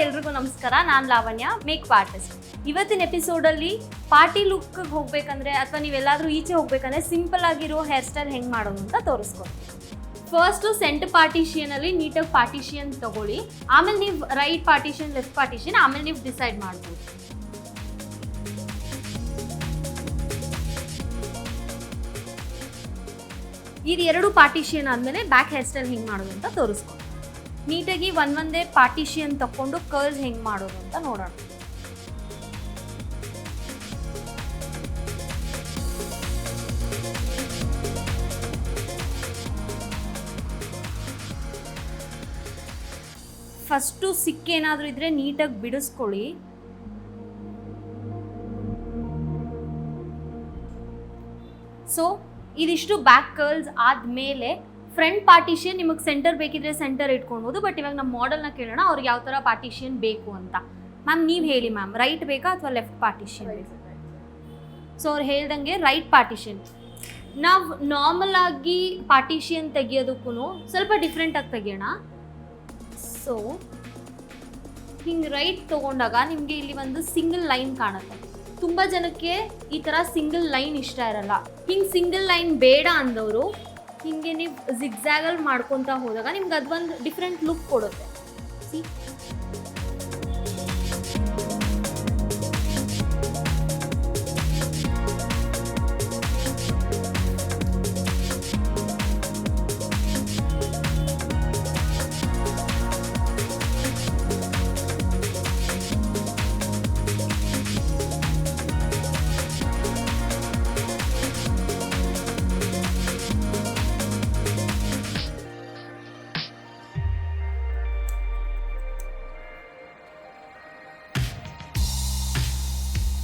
ಎಲ್ರಿಗೂ ನಮಸ್ಕಾರ. ನಾನು ಲಾವಣ್ಯ, ಮೇಕಪ್ ಆರ್ಟಿಸ್ಟ್. ಇವತ್ತಿನ ಎಪಿಸೋಡಲ್ಲಿ ಪಾರ್ಟಿ ಲುಕ್ಗೆ ಹೋಗ್ಬೇಕಂದ್ರೆ ಅಥವಾ ನೀವೆಲ್ಲಾದರೂ ಈಚೆ ಹೋಗ್ಬೇಕಂದ್ರೆ ಸಿಂಪಲ್ ಆಗಿರೋ ಹೇರ್ ಸ್ಟೈಲ್ ಹೆಂಗೆ ಮಾಡೋದು ಅಂತ ತೋರಿಸ್ಕೊಡ್ತೀನಿ. ಫಸ್ಟು ಸೆಂಟರ್ ಪಾರ್ಟಿಷಿಯನಲ್ಲಿ ನೀಟಾಗಿ ಪಾರ್ಟಿಷಿಯನ್ ತಗೊಳ್ಳಿ. ಆಮೇಲೆ ನೀವು ರೈಟ್ ಪಾರ್ಟಿಷನ್, ಲೆಫ್ಟ್ ಪಾರ್ಟಿಷನ್ ಆಮೇಲೆ ನೀವು ಡಿಸೈಡ್ ಮಾಡ್ಬೋದು. ಇದು ಎರಡು ಪಾರ್ಟಿಷಿಯನ್ ಆದಮೇಲೆ ಬ್ಯಾಕ್ ಹೇರ್ ಸ್ಟೈಲ್ ಹೆಂಗೆ ಮಾಡೋದು ಅಂತ ತೋರಿಸ್ಕೊಡ್ತೀನಿ. ನೀಟಾಗಿ ಒಂದೇ ಪಾರ್ಟಿಷಿಯನ್ ತಗೊಂಡು ಕರ್ಲ್ಸ್ ಹೆಂಗೆ ಮಾಡೋದು ಅಂತ ನೋಡೋಣ. ಫಸ್ಟು ಸಿಕ್ಕೇನಾದರೂ ಇದ್ರೆ ನೀಟಾಗಿ ಬಿಡಿಸ್ಕೊಳ್ಳಿ. ಸೊ ಇದಿಷ್ಟು ಬ್ಯಾಕ್ ಕರ್ಲ್ಸ್ ಆದಮೇಲೆ ಫ್ರಂಟ್ ಪಾರ್ಟಿಷಿಯನ್ ನಿಮಗೆ ಸೆಂಟರ್ ಬೇಕಿದ್ರೆ ಸೆಂಟರ್ ಇಟ್ಕೊಳ್ಬೋದು. ಬಟ್ ಇವಾಗ ನಮ್ಮ ಮಾಡೆಲ್ನ ಕೇಳೋಣ ಅವ್ರಿಗೆ ಯಾವ ಥರ ಪಾರ್ಟಿಷಿಯನ್ ಬೇಕು ಅಂತ. ಮ್ಯಾಮ್ ನೀವು ಹೇಳಿ ಮ್ಯಾಮ್, ರೈಟ್ ಬೇಕಾ ಅಥವಾ ಲೆಫ್ಟ್ ಪಾರ್ಟಿಷಿಯನ್ ಬೇಕಾ? ಸೊ ಅವ್ರು ಹೇಳ್ದಂಗೆ ರೈಟ್ ಪಾರ್ಟಿಷನ್. ನಾವು ನಾರ್ಮಲ್ ಆಗಿ ಪಾರ್ಟಿಷಿಯನ್ ತೆಗಿಯೋದಕ್ಕೂ ಸ್ವಲ್ಪ ಡಿಫ್ರೆಂಟಾಗಿ ತೆಗಿಯೋಣ. ಸೊ ಹಿಂಗೆ ರೈಟ್ ತೊಗೊಂಡಾಗ ನಿಮಗೆ ಇಲ್ಲಿ ಒಂದು ಸಿಂಗಲ್ ಲೈನ್ ಕಾಣುತ್ತೆ. ತುಂಬ ಜನಕ್ಕೆ ಈ ಥರ ಸಿಂಗಲ್ ಲೈನ್ ಇಷ್ಟ ಇರಲ್ಲ. ಹಿಂಗೆ ಸಿಂಗಲ್ ಲೈನ್ ಬೇಡ ಅಂದವರು ಹಿಂಗೆ ನೀವು ಜಿಗ್ಜಾಗಲ್ಲಿ ಮಾಡ್ಕೊತಾ ಹೋದಾಗ ನಿಮ್ಗೆ ಅದೊಂದು ಡಿಫ್ರೆಂಟ್ ಲುಕ್ ಕೊಡುತ್ತೆ. ಸಿ,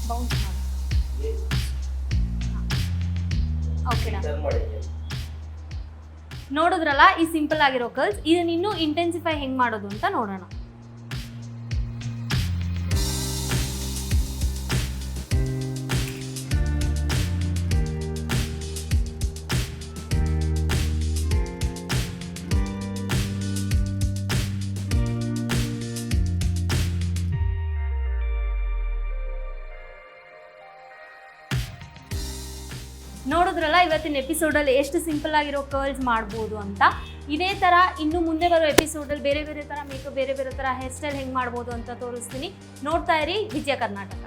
ಬೌನ್ಸ್ ಮಾಡಿ. ಓಕೆನಾ? ನೋಡಿದ್ರಲ್ಲ ಈ ಸಿಂಪಲ್ ಆಗಿರೋ ಕರ್ಲ್ಸ್. ಇದನ್ನ ಇನ್ನೂ ಇಂಟೆನ್ಸಿಫೈ ಹೆಂಗೆ ಮಾಡೋದು ಅಂತ ನೋಡೋಣ. ನೋಡಿದ್ರಲ್ಲ ಇವತ್ತಿನ ಎಪಿಸೋಡಲ್ಲಿ ಎಷ್ಟು ಸಿಂಪಲ್ ಆಗಿರೋ ಕರ್ಲ್ಸ್ ಮಾಡ್ಬೋದು ಅಂತ. ಇದೇ ಥರ ಇನ್ನು ಮುಂದೆ ಬರೋ ಎಪಿಸೋಡಲ್ಲಿ ಬೇರೆ ಬೇರೆ ಥರ ಮೇಕಪ್, ಬೇರೆ ಬೇರೆ ಥರ ಹೇರ್ ಸ್ಟೈಲ್ ಹೆಂಗೆ ಮಾಡ್ಬೋದು ಅಂತ ತೋರಿಸ್ತೀನಿ. ನೋಡ್ತಾ ಇರಿ ವಿಜಯ ಕರ್ನಾಟಕ.